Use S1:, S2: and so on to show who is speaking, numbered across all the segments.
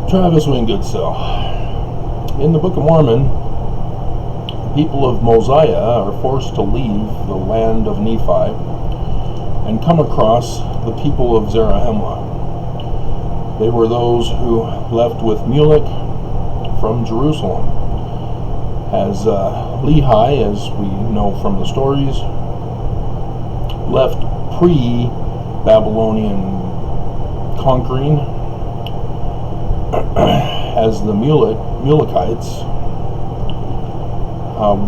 S1: Travis Wingoodsell. In the Book of Mormon, the people of Mosiah are forced to leave the land of Nephi and come across the people of Zarahemla. They were those who left with Mulek from Jerusalem. As Lehi, as we know from the stories, left pre-Babylonian conquering, as the Mulekites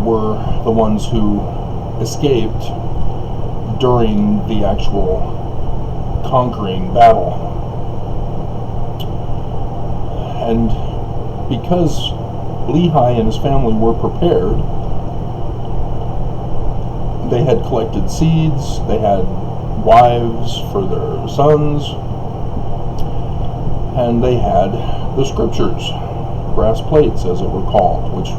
S1: were the ones who escaped during the actual conquering battle. And because Lehi and his family were prepared, they had collected seeds, they had wives for their sons, and they had the scriptures, brass plates as it were called, which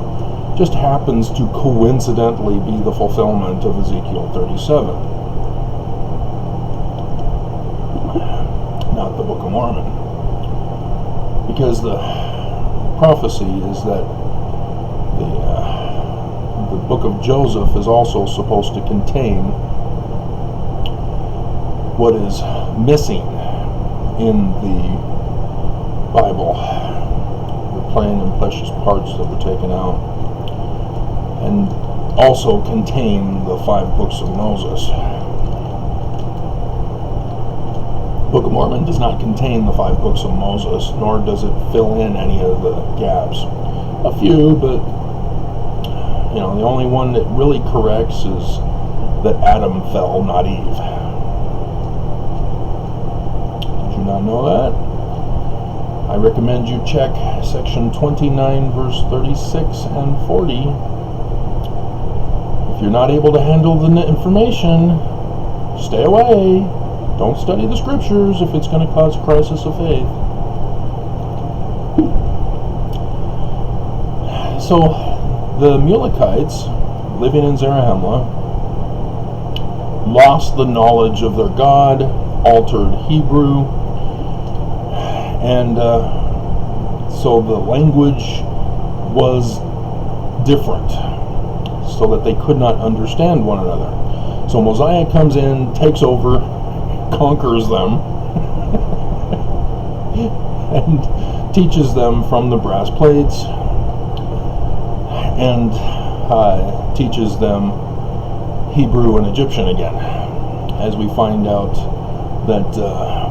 S1: just happens to coincidentally be the fulfillment of Ezekiel 37, not the Book of Mormon, because the prophecy is that the book of Joseph is also supposed to contain what is missing in the Bible, the plain and precious parts that were taken out, and also contain the 5 books of Moses. The Book of Mormon does not contain the 5 books of Moses, nor does it fill in any of the gaps. A few, but the only one that really corrects is that Adam fell, not Eve. Did you not know that? I recommend you check section 29, verse 36 and 40. If you're not able to handle the information, stay away. Don't study the scriptures if it's going to cause a crisis of faith. So, the Mulekites, living in Zarahemla, lost the knowledge of their God, altered Hebrew, and so the language was different, so that they could not understand one another. So Mosiah comes in, takes over, conquers them, and teaches them from the brass plates, and teaches them Hebrew and Egyptian again, as we find out that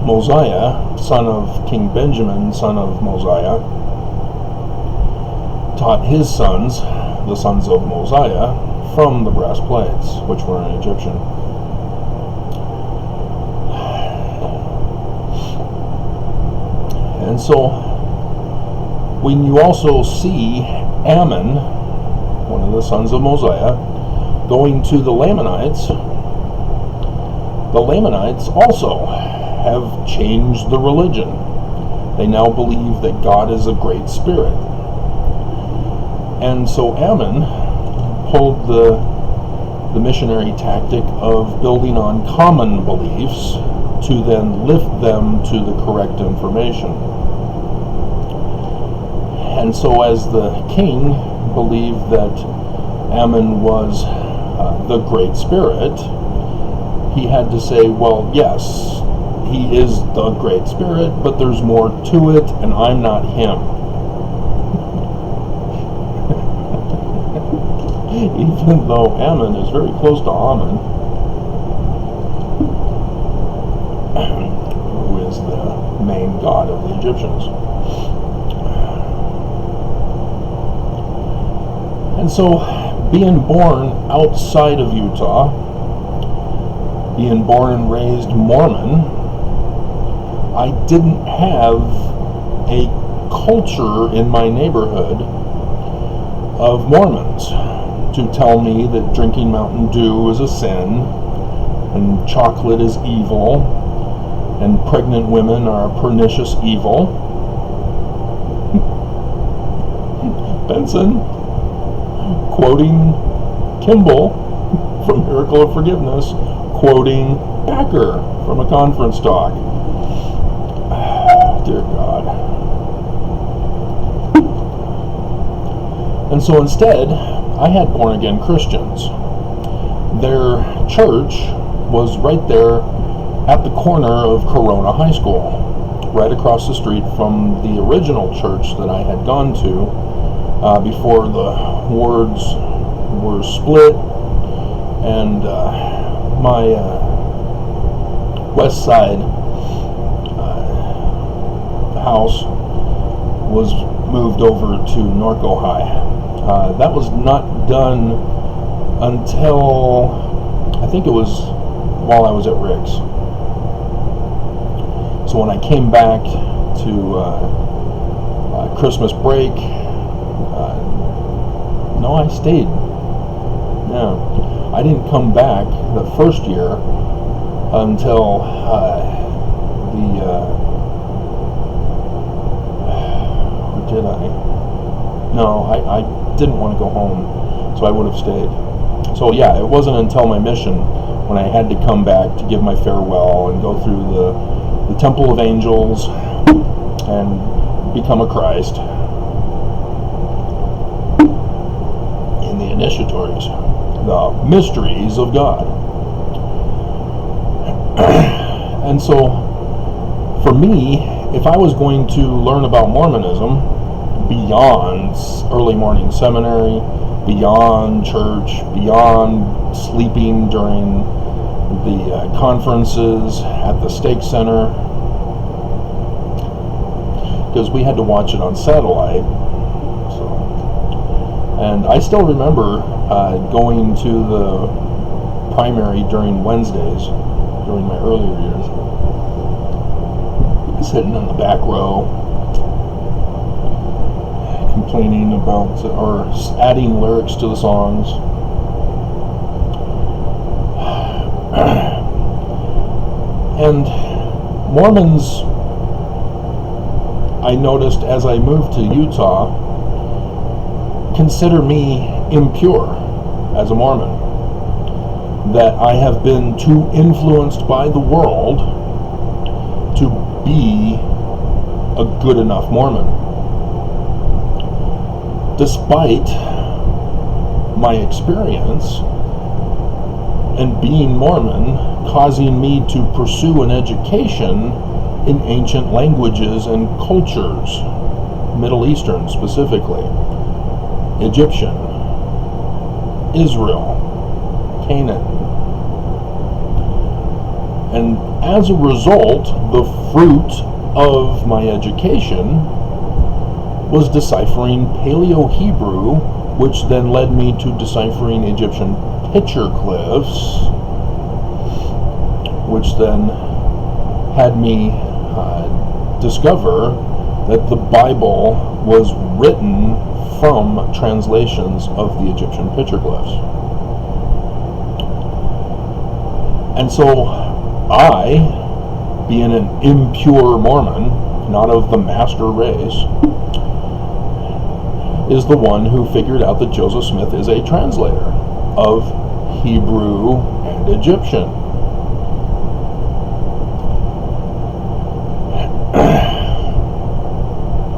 S1: Mosiah, son of King Benjamin, son of Mosiah, taught his sons, the sons of Mosiah, from the brass plates, which were in Egyptian. And so, when you also see Ammon, one of the sons of Mosiah, going to the Lamanites also have changed the religion. They now believe that God is a great spirit. And so Ammon pulled the missionary tactic of building on common beliefs to then lift them to the correct information. And so as the king believed that Ammon was the great spirit, he had to say, well, yes, he is the great spirit, but there's more to it, and I'm not him. Even though Ammon is very close to Ammon, who is the main god of the Egyptians. And so, being born outside of Utah, being born and raised Mormon, I didn't have a culture in my neighborhood of Mormons to tell me that drinking Mountain Dew is a sin, and chocolate is evil, and pregnant women are a pernicious evil. Benson, quoting Kimball from Miracle of Forgiveness, quoting Packer from a conference talk. Dear God. And so instead, I had born-again Christians. Their church was right there at the corner of Corona High School, right across the street from the original church that I had gone to before the wards were split, and my west side house was moved over to Norco High. That was not done until I think it was while I was at Rick's. So when I came back to Christmas break, no, I stayed. Yeah, I didn't come back the first year until or did I? No, I didn't want to go home, so I would have stayed. So yeah, it wasn't until my mission when I had to come back to give my farewell and go through the Temple of Angels and become a Christ in the initiatories, the mysteries of God. And so for me, if I was going to learn about Mormonism beyond early morning seminary, beyond church, beyond sleeping during the conferences at the Stake Center, because we had to watch it on satellite. So, and I still remember going to the primary during Wednesdays during my earlier years, sitting in the back row, complaining about or adding lyrics to the songs. And Mormons, I noticed as I moved to Utah, consider me impure as a Mormon. That I have been too influenced by the world to be a good enough Mormon. Despite my experience and being Mormon causing me to pursue an education in ancient languages and cultures, Middle Eastern specifically, Egyptian, Israel, Canaan. And as a result, the fruit of my education was deciphering Paleo-Hebrew, which then led me to deciphering Egyptian petroglyphs, which then had me discover that the Bible was written from translations of the Egyptian petroglyphs. And so I, being an impure Mormon, not of the master race, is the one who figured out that Joseph Smith is a translator of Hebrew and Egyptian.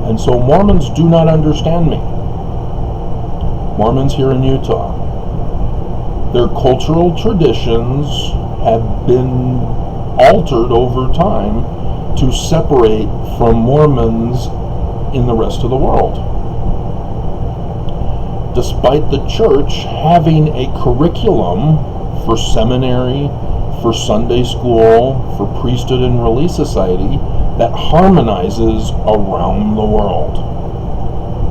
S1: And so Mormons do not understand me. Mormons here in Utah. Their cultural traditions have been altered over time to separate from Mormons in the rest of the world. Despite the church having a curriculum for seminary, for Sunday school, for priesthood and relief society that harmonizes around the world.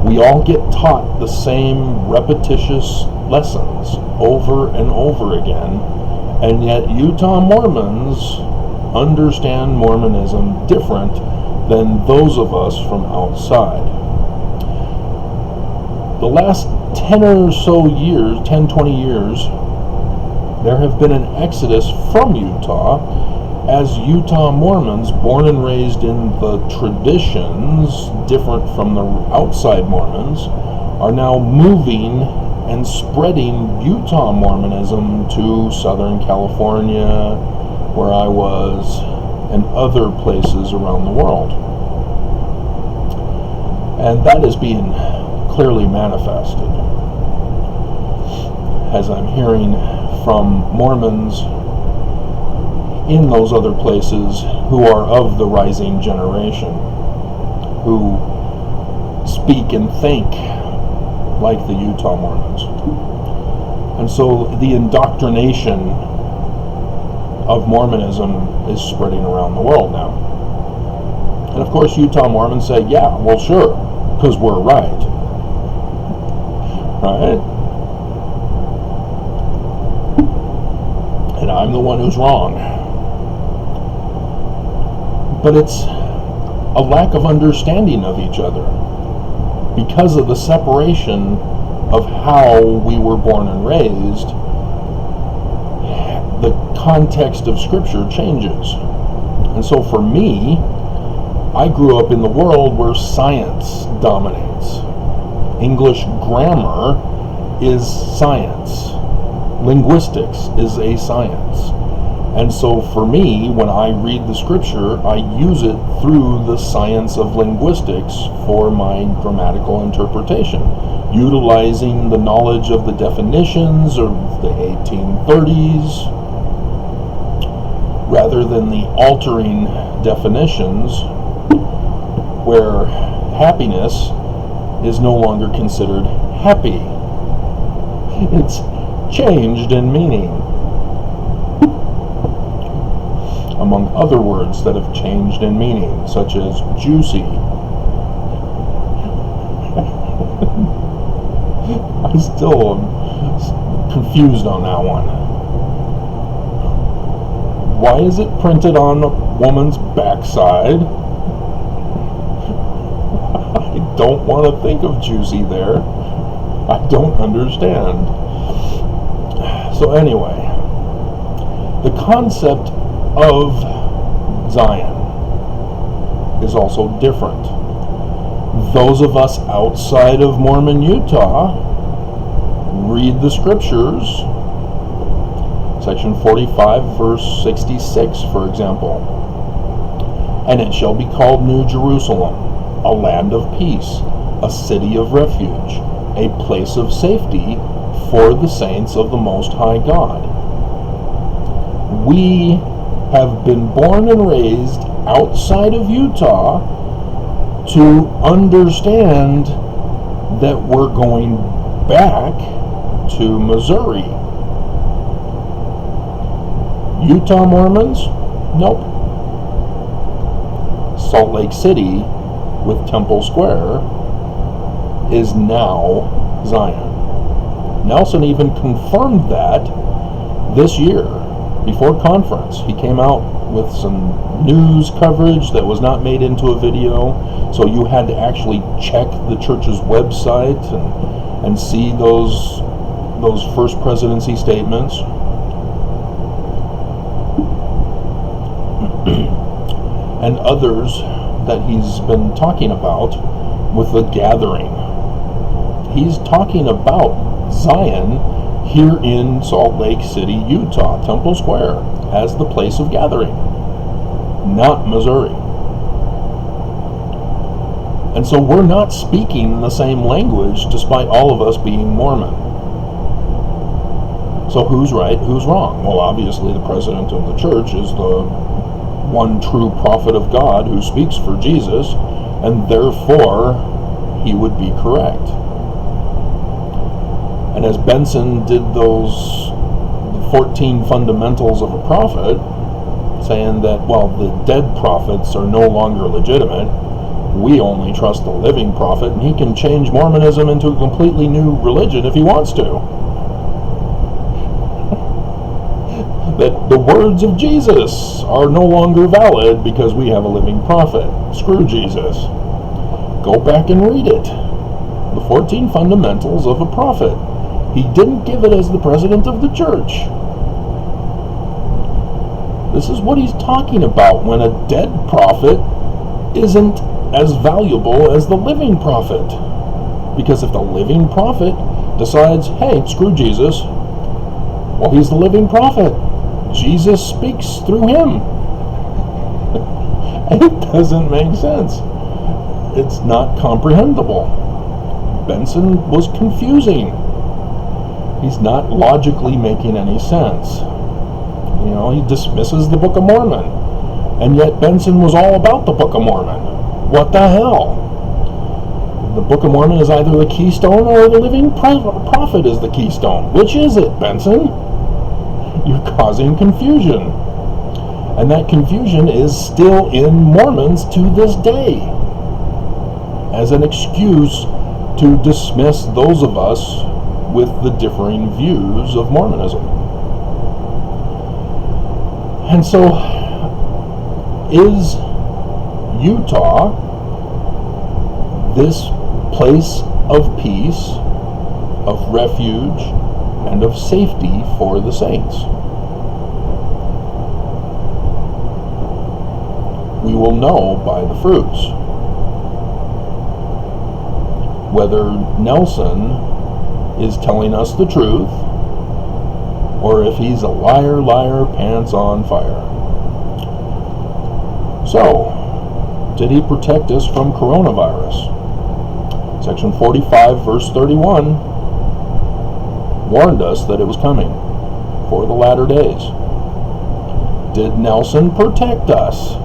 S1: We all get taught the same repetitious lessons over and over again, and yet Utah Mormons understand Mormonism different than those of us from outside. The last 10 or so years, 10, 20 years, there have been an exodus from Utah as Utah Mormons, born and raised in the traditions different from the outside Mormons, are now moving and spreading Utah Mormonism to Southern California, where I was, and other places around the world. And that is being clearly manifested. As I'm hearing from Mormons in those other places who are of the rising generation, who speak and think like the Utah Mormons. And so the indoctrination of Mormonism is spreading around the world now. And of course Utah Mormons say, yeah, well sure, because we're right. Right? And I'm the one who's wrong. But it's a lack of understanding of each other because of the separation of how we were born and raised. The context of Scripture changes. And so for me, I grew up in the world where science dominates. English grammar is science. Linguistics is a science. And so for me, when I read the Scripture, I use it through the science of linguistics for my grammatical interpretation, utilizing the knowledge of the definitions of the 1830s, rather than the altering definitions where happiness is no longer considered happy. It's changed in meaning. Among other words that have changed in meaning, such as juicy. I still am confused on that one. Why is it printed on a woman's backside? I don't want to think of juicy there. I don't understand. So anyway, the concept of Zion is also different. Those of us outside of Mormon Utah read the Scriptures, section 45 verse 66 for example, and it shall be called New Jerusalem, a land of peace, a city of refuge, a place of safety for the saints of the Most High God. We have been born and raised outside of Utah to understand that we're going back to Missouri. Utah Mormons? Nope. Salt Lake City with Temple Square is now Zion. Nelson even confirmed that this year before conference. He came out with some news coverage that was not made into a video, so you had to actually check the church's website and see those first presidency statements. And others that he's been talking about with the gathering. He's talking about Zion here in Salt Lake City, Utah, Temple Square, as the place of gathering, not Missouri. And so we're not speaking the same language despite all of us being Mormon. So who's right, who's wrong? Well, obviously the president of the church is the one true prophet of God who speaks for Jesus, and therefore he would be correct. And as Benson did those 14 fundamentals of a prophet, saying that, well, the dead prophets are no longer legitimate, we only trust the living prophet, and he can change Mormonism into a completely new religion if he wants to. That the words of Jesus are no longer valid because we have a living prophet. Screw Jesus. Go back and read it. The 14 fundamentals of a prophet. He didn't give it as the president of the church. This is what he's talking about when a dead prophet isn't as valuable as the living prophet. Because if the living prophet decides, hey, screw Jesus, well, he's the living prophet. Jesus speaks through him. It doesn't make sense. It's not comprehensible. Benson was confusing. He's not logically making any sense. He dismisses the Book of Mormon. And yet Benson was all about the Book of Mormon. What the hell? The Book of Mormon is either the keystone or the living prophet is the keystone. Which is it, Benson? You're causing confusion. And that confusion is still in Mormons to this day, as an excuse to dismiss those of us with the differing views of Mormonism. And so, is Utah this place of peace, of refuge, and of safety for the saints? We will know by the fruits whether Nelson is telling us the truth, or if he's a liar, pants on fire. So, did he protect us from coronavirus? Section 45, verse 31 warned us that it was coming for the latter days. Did Nelson protect us?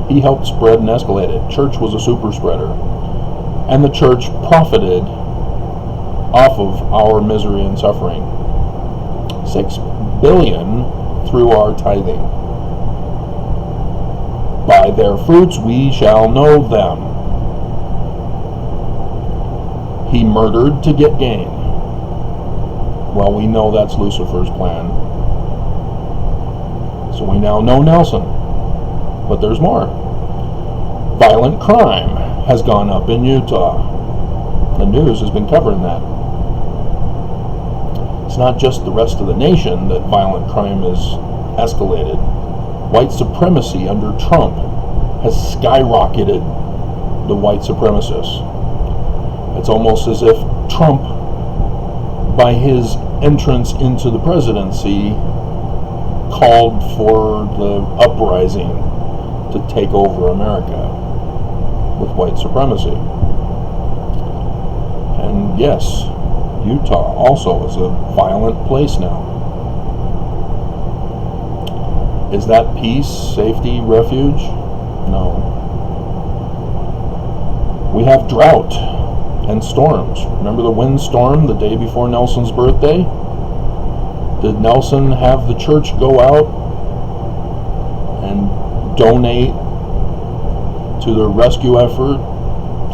S1: He helped spread and escalate it. Church was a super spreader. And the church profited off of our misery and suffering. $6 billion through our tithing. By their fruits we shall know them. He murdered to get gain. Well, we know that's Lucifer's plan. So we now know Nelson. But there's more. Violent crime has gone up in Utah. The news has been covering that. It's not just the rest of the nation that violent crime is escalated. White supremacy under Trump has skyrocketed the white supremacists. It's almost as if Trump, by his entrance into the presidency, called for the uprising to take over America with white supremacy. And yes, Utah also is a violent place now. Is that peace, safety, refuge? No. We have drought and storms. Remember the windstorm the day before Nelson's birthday? Did Nelson have the church go out and donate to the rescue effort,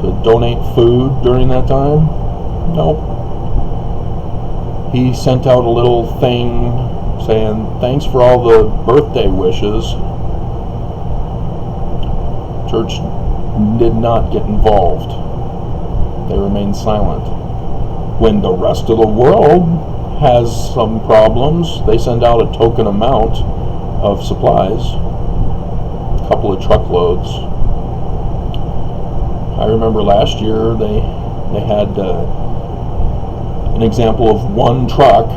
S1: to donate food during that time? Nope. He sent out a little thing saying, thanks for all the birthday wishes. Church did not get involved. They remained silent. When the rest of the world has some problems, they send out a token amount of supplies, a couple of truckloads. I remember last year they had an example of one truck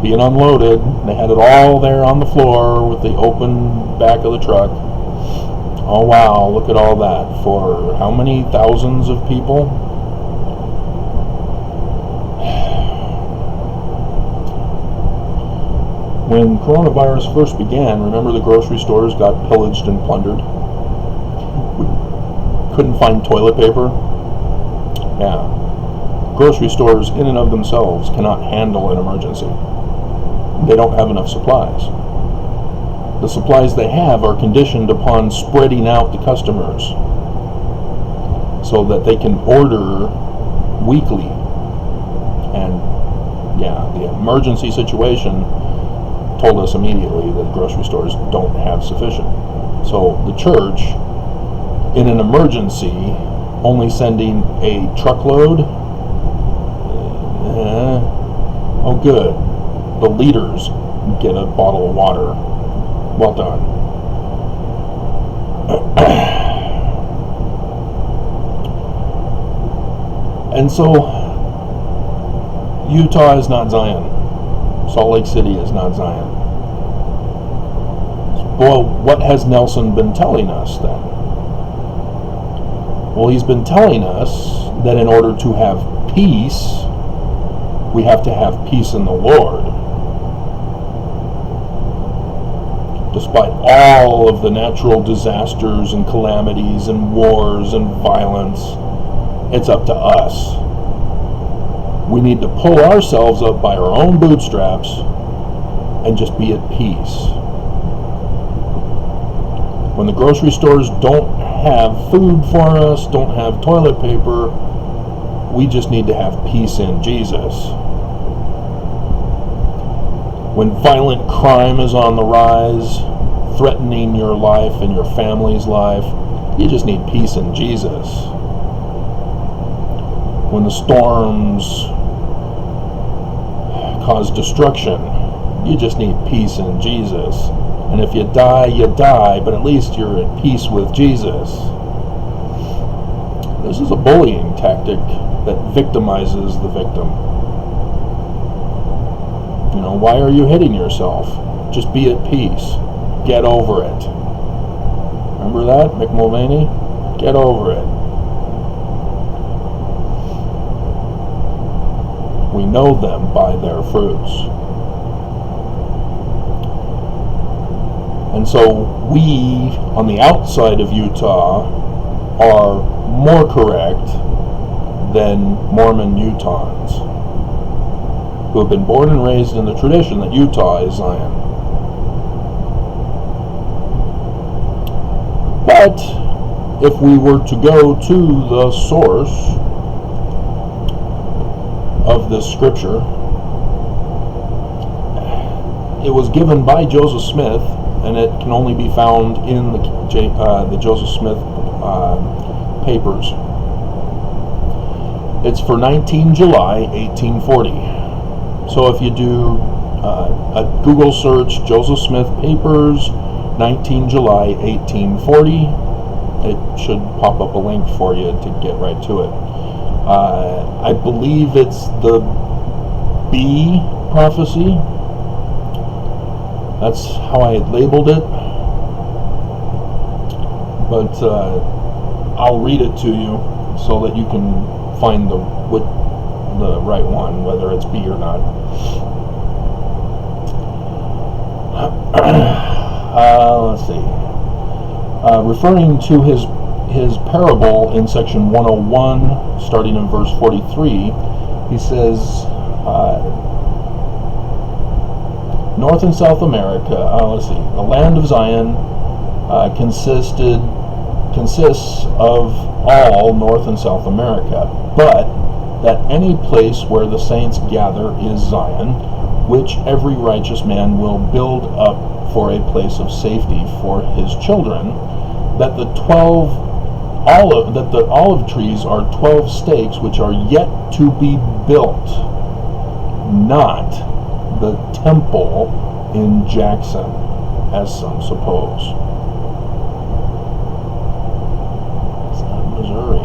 S1: being unloaded. They had it all there on the floor with the open back of the truck. Oh wow, look at all that. For how many thousands of people? When coronavirus first began, remember the grocery stores got pillaged and plundered? We couldn't find toilet paper? Yeah. Grocery stores in and of themselves cannot handle an emergency. They don't have enough supplies. The supplies they have are conditioned upon spreading out the customers so that they can order weekly. And yeah, the emergency situation told us immediately that grocery stores don't have sufficient. So the church, in an emergency, only sending a truckload, oh good, the leaders get a bottle of water. Well done. And so Utah is not Zion. Salt Lake City is not Zion. Well, what has Nelson been telling us then? Well, he's been telling us that in order to have peace, we have to have peace in the Lord. Despite all of the natural disasters and calamities and wars and violence, it's up to us. We need to pull ourselves up by our own bootstraps and just be at peace. When the grocery stores don't have food for us, don't have toilet paper, we just need to have peace in Jesus. When violent crime is on the rise, threatening your life and your family's life, you just need peace in Jesus. When the storms cause destruction, you just need peace in Jesus. And if you die, you die, but at least you're at peace with Jesus. This is a bullying tactic that victimizes the victim. You know, why are you hitting yourself? Just be at peace. Get over it. Remember that, Mick Mulvaney? Get over it. We know them by their fruits. And so we, on the outside of Utah, are more correct than Mormon Utahns, who have been born and raised in the tradition that Utah is Zion. But if we were to go to the source of this scripture, it was given by Joseph Smith, and it can only be found in the Joseph Smith papers. It's for 19 July 1840. So if you do a Google search, Joseph Smith papers, 19 July 1840, it should pop up a link for you to get right to it. I believe it's the B prophecy. That's how I had labeled it. But I'll read it to you so that you can find the right one, whether it's B or not. Let's see. Referring to his parable in section 101, starting in verse 43, he says, North and South America, let's see, the land of Zion consists of all North and South America, but that any place where the saints gather is Zion, which every righteous man will build up for a place of safety for his children, that the olive trees are 12 stakes which are yet to be built, not the temple in Jackson, as some suppose. It's not Missouri.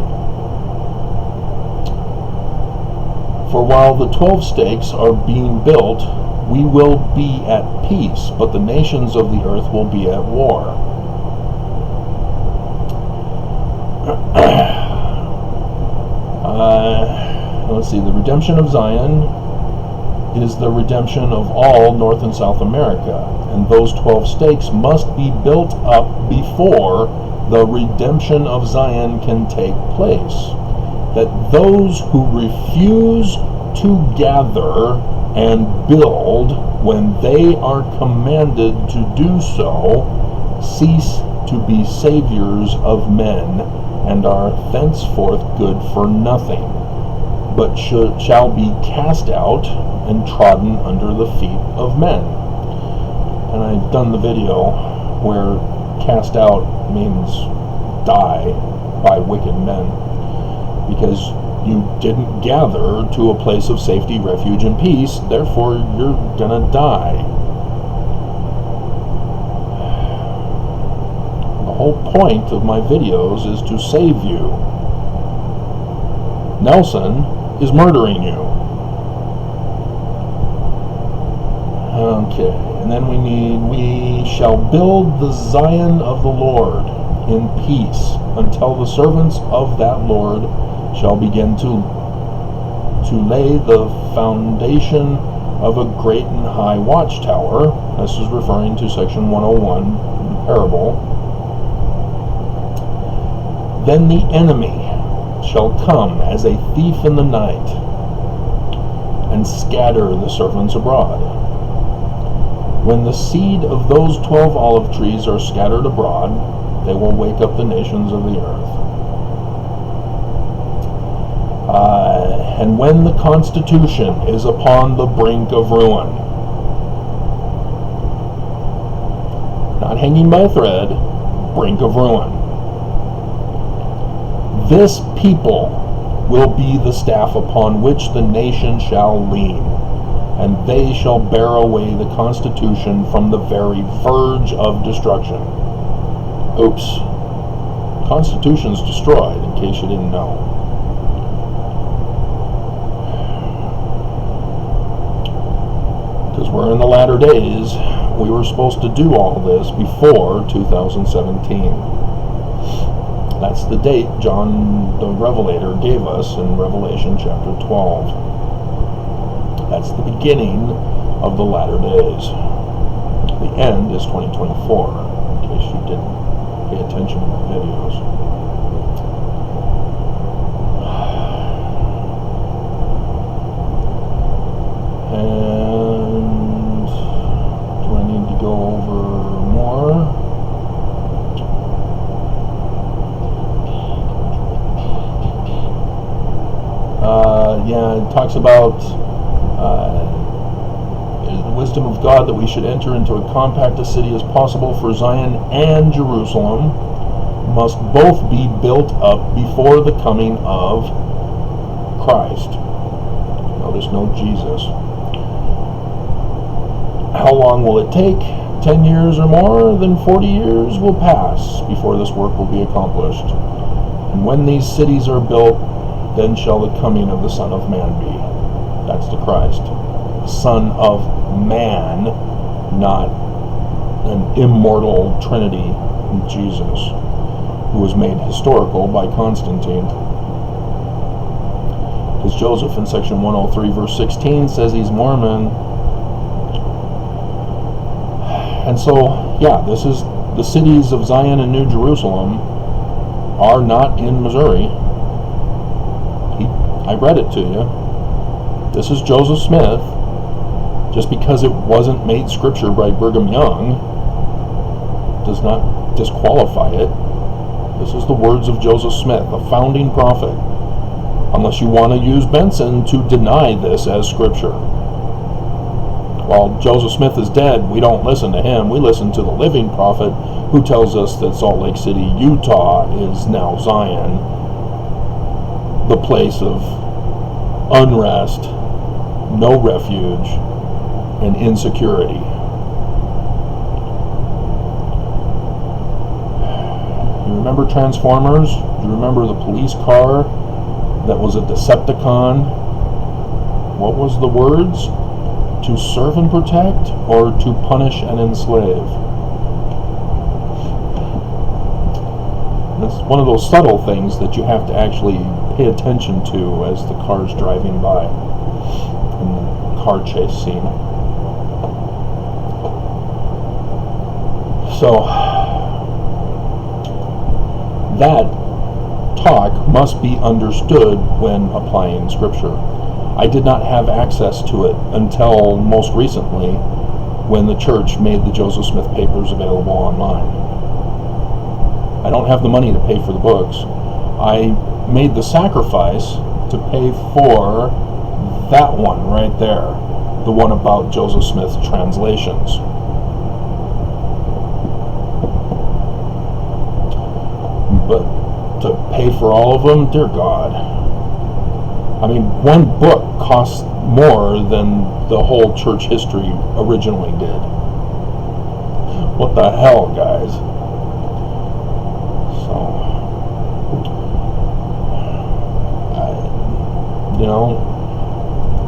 S1: For while the 12 stakes are being built, we will be at peace, but the nations of the earth will be at war. Let's see, the redemption of Zion is the redemption of all North and South America, and those 12 stakes must be built up before the redemption of Zion can take place. That those who refuse to gather and build when they are commanded to do so cease to be saviors of men and are thenceforth good for nothing, but shall be cast out and trodden under the feet of men. And I've done the video where cast out means die by wicked men, because you didn't gather to a place of safety, refuge, and peace, therefore you're gonna die. The whole point of my videos is to save you. Nelson is murdering you. Okay, And then we shall build the Zion of the Lord in peace until the servants of that Lord shall begin to lay the foundation of a great and high watchtower. This is referring to section 101 in the parable. Then the enemy shall come as a thief in the night and scatter the servants abroad. When the seed of those 12 olive trees are scattered abroad, they will wake up the nations of the earth. And when the constitution is upon the brink of ruin, not hanging by a thread, brink of ruin, this people will be the staff upon which the nation shall lean, and they shall bear away the constitution from the very verge of destruction. Oops. Constitution's destroyed, in case you didn't know. Because we're in the latter days, we were supposed to do all this before 2017. That's the date John the Revelator gave us in Revelation chapter 12. That's the beginning of the latter days. The end is 2024, in case you didn't pay attention to my videos. And do I need to go over more? Yeah, it talks about the wisdom of God that we should enter into a compact a city as possible, for Zion and Jerusalem must both be built up before the coming of Christ. Notice no Jesus. How long will it take? 10 years or more? Then 40 years will pass before this work will be accomplished. And when these cities are built, then shall the coming of the Son of Man be. That's the Christ. Son of Man, not an immortal Trinity Jesus, who was made historical by Constantine. Because Joseph in section 103 verse 16 says he's Mormon. And so, yeah, this is the cities of Zion and New Jerusalem are not in Missouri. I read it to you. This is Joseph Smith. Just because it wasn't made scripture by Brigham Young does not disqualify it. This is the words of Joseph Smith, a founding prophet. Unless you want to use Benson to deny this as scripture. While Joseph Smith is dead, we don't listen to him. We listen to the living prophet who tells us that Salt Lake City, Utah is now Zion, the place of unrest, no refuge, and insecurity. You remember Transformers? Do you remember the police car that was a Decepticon? What was the words? To serve and protect, or to punish and enslave? That's one of those subtle things that you have to actually pay attention to as the car's driving by in the car chase scene. So that talk must be understood when applying scripture. I did not have access to it until most recently when the church made the Joseph Smith papers available online. I don't have the money to pay for the books. I made the sacrifice to pay for that one right there, the one about Joseph Smith translations. But to pay for all of them, dear God. I mean, one book costs more than the whole church history originally did. What the hell, guys? So,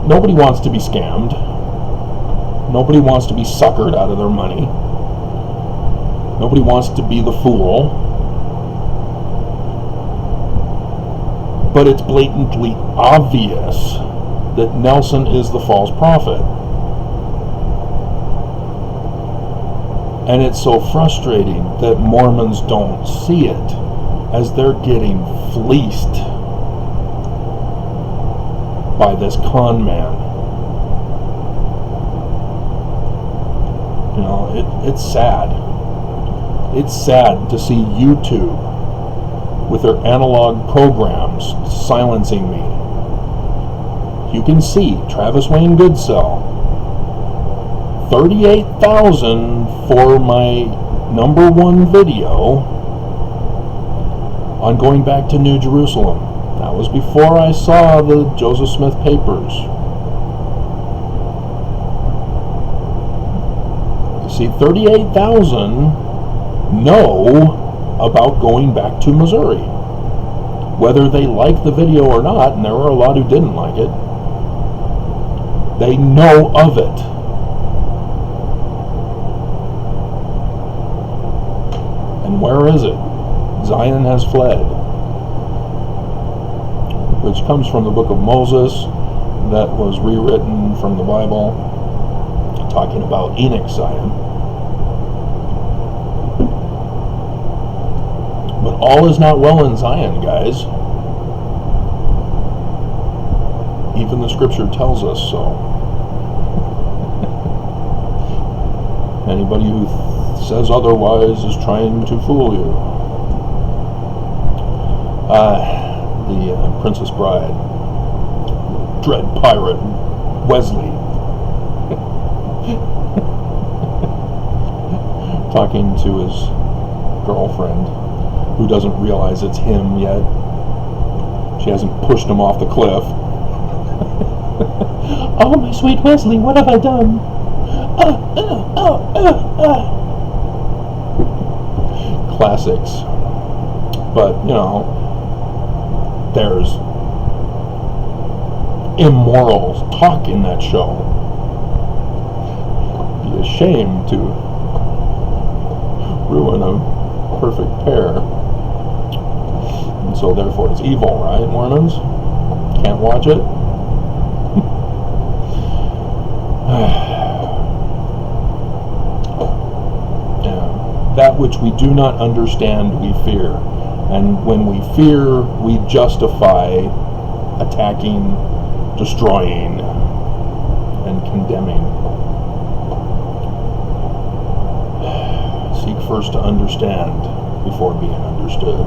S1: nobody wants to be scammed. Nobody wants to be suckered out of their money. Nobody wants to be the fool. But it's blatantly obvious that Nelson is the false prophet. And it's so frustrating that Mormons don't see it, as they're getting fleeced by this con man. You know, it's sad. It's sad to see YouTube with their analog programs silencing me. You can see Travis Wayne Goodsell, 38,000 for my #1 video on going back to New Jerusalem. That was before I saw the Joseph Smith papers. You see, 38,000 know about going back to Missouri. Whether they like the video or not, and there were a lot who didn't like it, they know of it. And where is it? Zion has fled. Which comes from the book of Moses that was rewritten from the Bible, talking about Enoch's Zion. But all is not well in Zion, guys. Even the scripture tells us so. Anybody who says otherwise is trying to fool you. The Princess Bride, Dread Pirate Wesley, talking to his girlfriend, who doesn't realize it's him yet. She hasn't pushed him off the cliff. Oh, my sweet Wesley, what have I done? Classics. But, you know, there's immoral talk in that show. Be ashamed to ruin a perfect pair. And so therefore it's evil, right, Mormons? Can't watch it? Yeah. That which we do not understand, we fear. And when we fear, we justify attacking, destroying, and condemning. Seek first to understand before being understood.